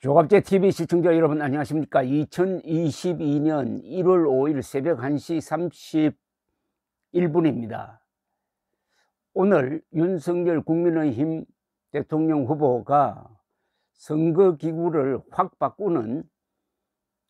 조갑제 TV 시청자 여러분 안녕하십니까. 2022년 1월 5일 새벽 1시 31분입니다. 오늘 윤석열 국민의힘 대통령 후보가 선거기구를 확 바꾸는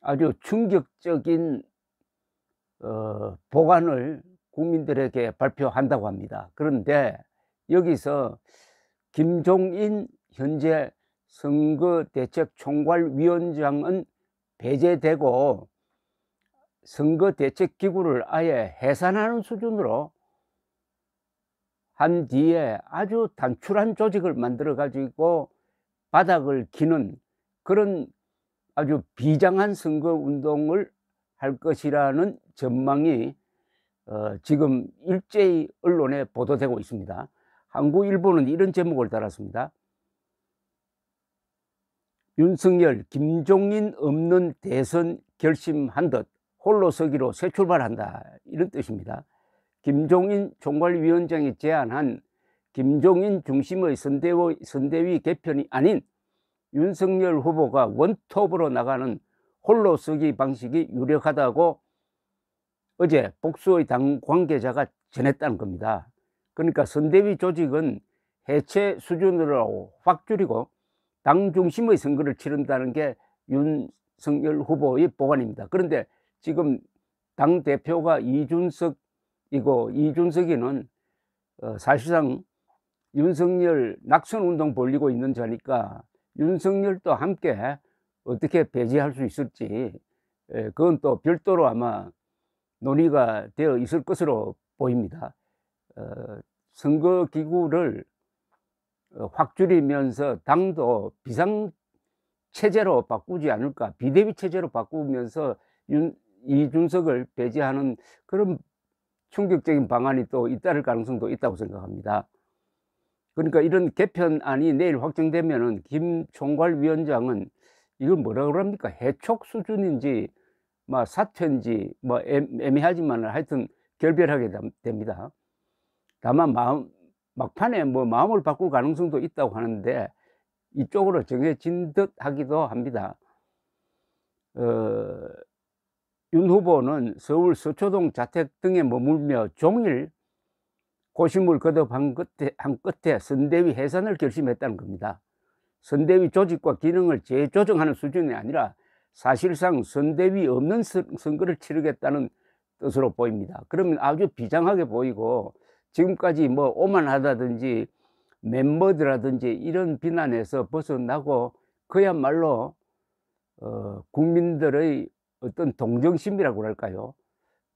아주 충격적인 보관을 국민들에게 발표한다고 합니다. 그런데 여기서 김종인 현재 선거대책총괄위원장은 배제되고 선거대책기구를 아예 해산하는 수준으로 한 뒤에 아주 단출한 조직을 만들어 가지고 바닥을 기는 그런 아주 비장한 선거운동을 할 것이라는 전망이 지금 일제히 언론에 보도되고 있습니다. 한국일보는 이런 제목을 달았습니다. 윤석열, 김종인 없는 대선 결심한 듯 홀로 서기로 새 출발한다, 이런 뜻입니다. 김종인 총괄위원장이 제안한 김종인 중심의 선대위 개편이 아닌 윤석열 후보가 원톱으로 나가는 홀로 서기 방식이 유력하다고 어제 복수의 당 관계자가 전했다는 겁니다. 그러니까 선대위 조직은 해체 수준으로 확 줄이고 당 중심의 선거를 치른다는 게 윤석열 후보의 보관입니다. 그런데 지금 당 대표가 이준석이고, 이준석이는 사실상 윤석열 낙선운동 벌리고 있는 자니까 윤석열도 함께 어떻게 배제할 수 있을지, 그건 또 별도로 아마 논의가 되어 있을 것으로 보입니다. 선거기구를 확 줄이면서 당도 비상체제로 바꾸지 않을까, 비대위 체제로 바꾸면서 이준석을 배제하는 그런 충격적인 방안이 또 잇따를 가능성도 있다고 생각합니다. 그러니까 이런 개편안이 내일 확정되면은 김 총괄위원장은 이걸 뭐라 그럽니까? 해촉 수준인지 사퇴인지 애매하지만 하여튼 결별하게 됩니다. 다만 막판에 마음을 바꿀 가능성도 있다고 하는데 이쪽으로 정해진 듯 하기도 합니다. 윤 후보는 서울 서초동 자택 등에 머물며 종일 고심을 거듭한 끝에 선대위 해산을 결심했다는 겁니다. 선대위 조직과 기능을 재조정하는 수준이 아니라 사실상 선대위 없는 선거를 치르겠다는 뜻으로 보입니다. 그러면 아주 비장하게 보이고, 지금까지 오만하다든지 멤버드라든지 이런 비난에서 벗어나고 그야말로 국민들의 어떤 동정심이라고 할까요?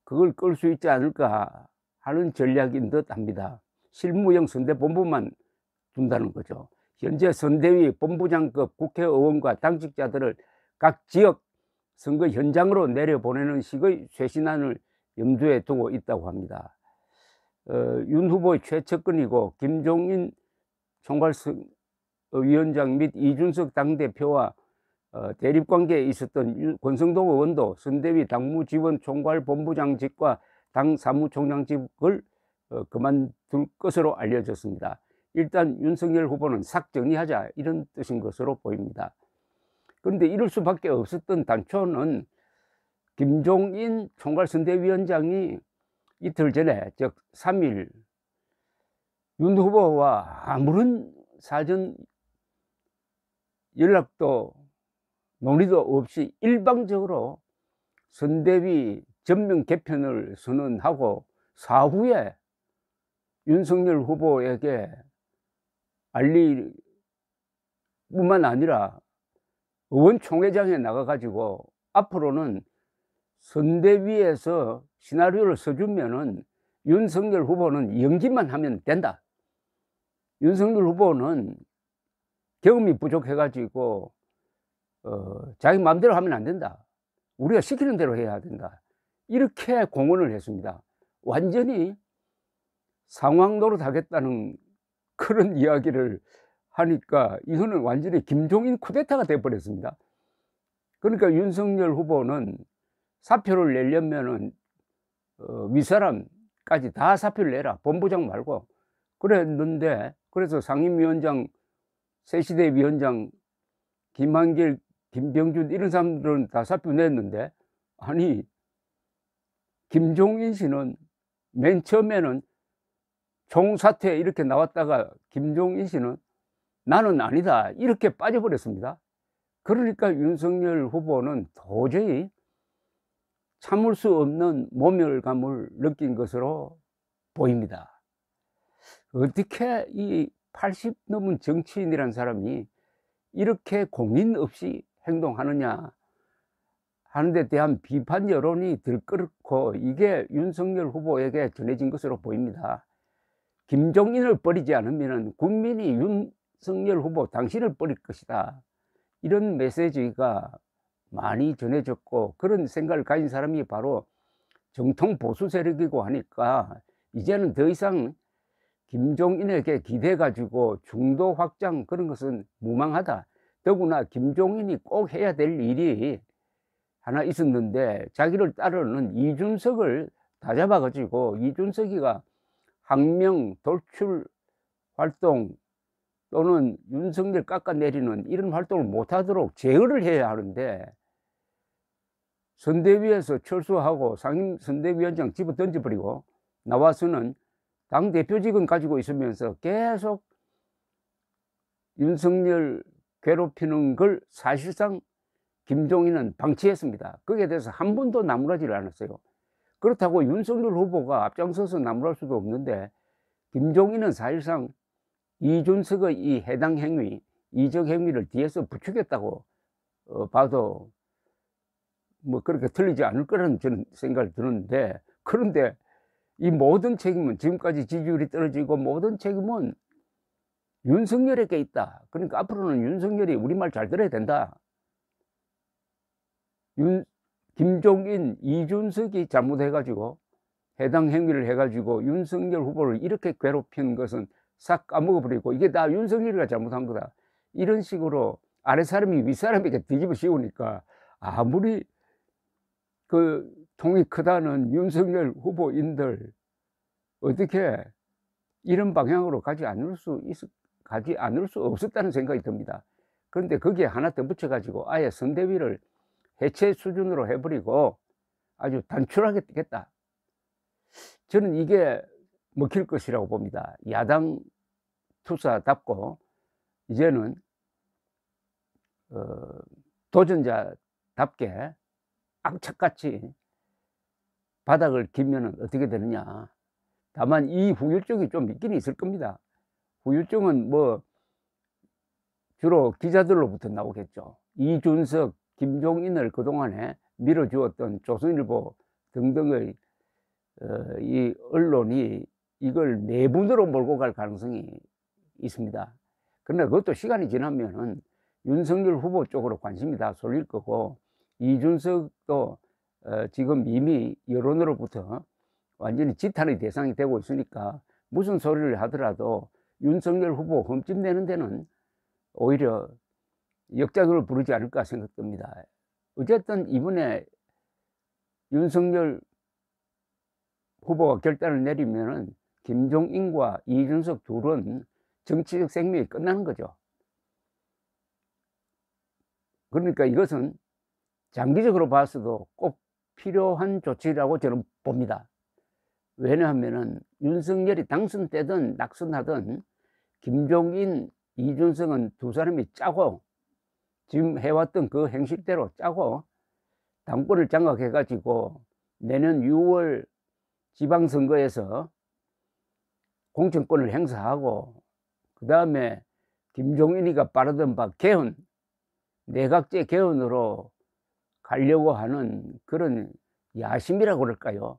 그걸 끌 수 있지 않을까 하는 전략인 듯 합니다. 실무형 선대본부만 둔다는 거죠. 현재 선대위 본부장급 국회의원과 당직자들을 각 지역 선거 현장으로 내려보내는 식의 쇄신안을 염두에 두고 있다고 합니다. 윤 후보의 최측근이고 김종인 총괄위원장 및 이준석 당대표와 대립관계에 있었던 권성동 의원도 선대위 당무지원총괄본부장직과 당 사무총장직을 그만둘 것으로 알려졌습니다. 일단 윤석열 후보는 싹 정리하자, 이런 뜻인 것으로 보입니다. 그런데 이럴 수밖에 없었던 단초는 김종인 총괄선대위원장이 이틀 전에, 즉 3일, 윤 후보와 아무런 사전 연락도 논의도 없이 일방적으로 선대위 전면 개편을 선언하고 사후에 윤석열 후보에게 알릴 뿐만 아니라 의원총회장에 나가가지고 앞으로는 선대위에서 시나리오를 써주면은 윤석열 후보는 연기만 하면 된다. 윤석열 후보는 경험이 부족해가지고 자기 마음대로 하면 안 된다. 우리가 시키는 대로 해야 된다. 이렇게 공언을 했습니다. 완전히 상황 노릇하겠다는 그런 이야기를 하니까 이거는 완전히 김종인 쿠데타가 돼버렸습니다. 그러니까 윤석열 후보는 사표를 내려면은 윗사람까지 다 사표를 내라, 본부장 말고, 그랬는데, 그래서 상임위원장, 새시대 위원장 김한길, 김병준 이런 사람들은 다 사표 냈는데, 아니 김종인 씨는 맨 처음에는 총사퇴 이렇게 나왔다가 김종인 씨는 나는 아니다 이렇게 빠져버렸습니다. 그러니까 윤석열 후보는 도저히 참을 수 없는 모멸감을 느낀 것으로 보입니다. 어떻게 이 80 넘은 정치인이란 사람이 이렇게 고민 없이 행동하느냐 하는 데 대한 비판 여론이 들끓고 이게 윤석열 후보에게 전해진 것으로 보입니다. 김종인을 버리지 않으면 국민이 윤석열 후보 당신을 버릴 것이다. 이런 메시지가 많이 전해졌고 그런 생각을 가진 사람이 바로 정통 보수 세력이고 하니까 이제는 더 이상 김종인에게 기대 가지고 중도 확장 그런 것은 무망하다. 더구나 김종인이 꼭 해야 될 일이 하나 있었는데 자기를 따르는 이준석을 다 잡아 가지고 이준석이가 항명 돌출 활동 또는 윤석열 깎아내리는 이런 활동을 못하도록 제어를 해야 하는데 선대위에서 철수하고 상임선대위원장 집어 던져버리고 나와서는 당대표직은 가지고 있으면서 계속 윤석열 괴롭히는 걸 사실상 김종인은 방치했습니다. 거기에 대해서 한 번도 나무라지를 않았어요. 그렇다고 윤석열 후보가 앞장서서 나무랄 수도 없는데 김종인은 사실상 이준석의 이 해당 행위, 이적 행위를 뒤에서 부추겼다고 봐도 뭐 그렇게 틀리지 않을 거라는 저는 생각을 드는데, 그런데 이 모든 책임은 지금까지 지지율이 떨어지고 모든 책임은 윤석열에게 있다. 그러니까 앞으로는 윤석열이 우리 말 잘 들어야 된다. 김종인, 이준석이 잘못해가지고 해당 행위를 해가지고 윤석열 후보를 이렇게 괴롭힌 것은 싹 까먹어버리고 이게 다 윤석열이가 잘못한 거다. 이런 식으로 아래 사람이 윗 사람에게 뒤집어 씌우니까 아무리 그 통이 크다는 윤석열 후보인들 어떻게 이런 방향으로 가지 않을 수 없었다는 생각이 듭니다. 그런데 거기에 하나 더 붙여가지고 아예 선대위를 해체 수준으로 해버리고 아주 단출하게 되겠다. 저는 이게 먹힐 것이라고 봅니다. 야당 투사답고 이제는 도전자답게 악착같이 바닥을 기면 어떻게 되느냐. 다만 이 후유증이 좀 있긴 있을 겁니다. 후유증은 뭐 주로 기자들로부터 나오겠죠. 이준석, 김종인을 그동안에 밀어주었던 조선일보 등등의 이 언론이 이걸 내분으로 몰고 갈 가능성이 있습니다. 그러나 그것도 시간이 지나면은 윤석열 후보 쪽으로 관심이 다 쏠릴 거고 이준석도 지금 이미 여론으로부터 완전히 지탄의 대상이 되고 있으니까 무슨 소리를 하더라도 윤석열 후보 흠집내는 데는 오히려 역작을 부르지 않을까 생각됩니다. 어쨌든 이번에 윤석열 후보가 결단을 내리면은 김종인과 이준석 둘은 정치적 생명이 끝나는 거죠. 그러니까 이것은 장기적으로 봐서도 꼭 필요한 조치라고 저는 봅니다. 왜냐하면은 윤석열이 당선되든 낙선하든 김종인, 이준석은 두 사람이 짜고 지금 해왔던 그 행실대로 짜고 당권을 장악해 가지고 내년 6월 지방선거에서 공천권을 행사하고 그 다음에 김종인이가 바라던 바 개헌, 내각제 개헌으로 가려고 하는 그런 야심이라고 그럴까요?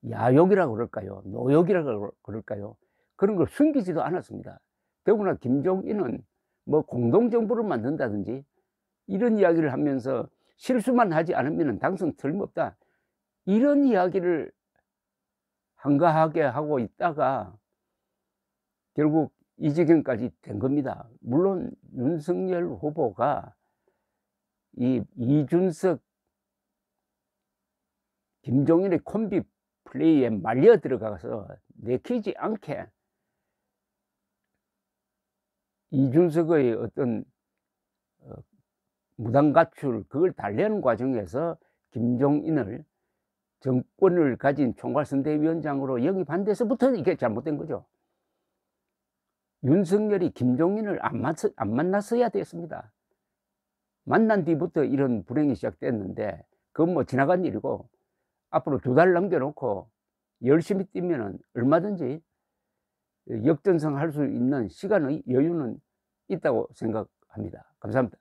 야욕이라고 그럴까요? 노욕이라고 그럴까요? 그런 걸 숨기지도 않았습니다. 더구나 김종인은 뭐 공동정부를 만든다든지 이런 이야기를 하면서 실수만 하지 않으면 당선 틀림없다. 이런 이야기를 한가하게 하고 있다가 결국 이 지경까지 된 겁니다. 물론 윤석열 후보가 이 이준석, 김종인의 콤비 플레이에 말려 들어가서 내키지 않게 이준석의 어떤 무당 가출 그걸 달래는 과정에서 김종인을 정권을 가진 총괄선대위원장으로 영입한 데서부터 이게 잘못된 거죠. 윤석열이 김종인을 안 만났어야 됐습니다. 만난 뒤부터 이런 불행이 시작됐는데 그건 뭐 지나간 일이고 앞으로 2달 남겨놓고 열심히 뛰면은 얼마든지 역전승할 수 있는 시간의 여유는 있다고 생각합니다. 감사합니다.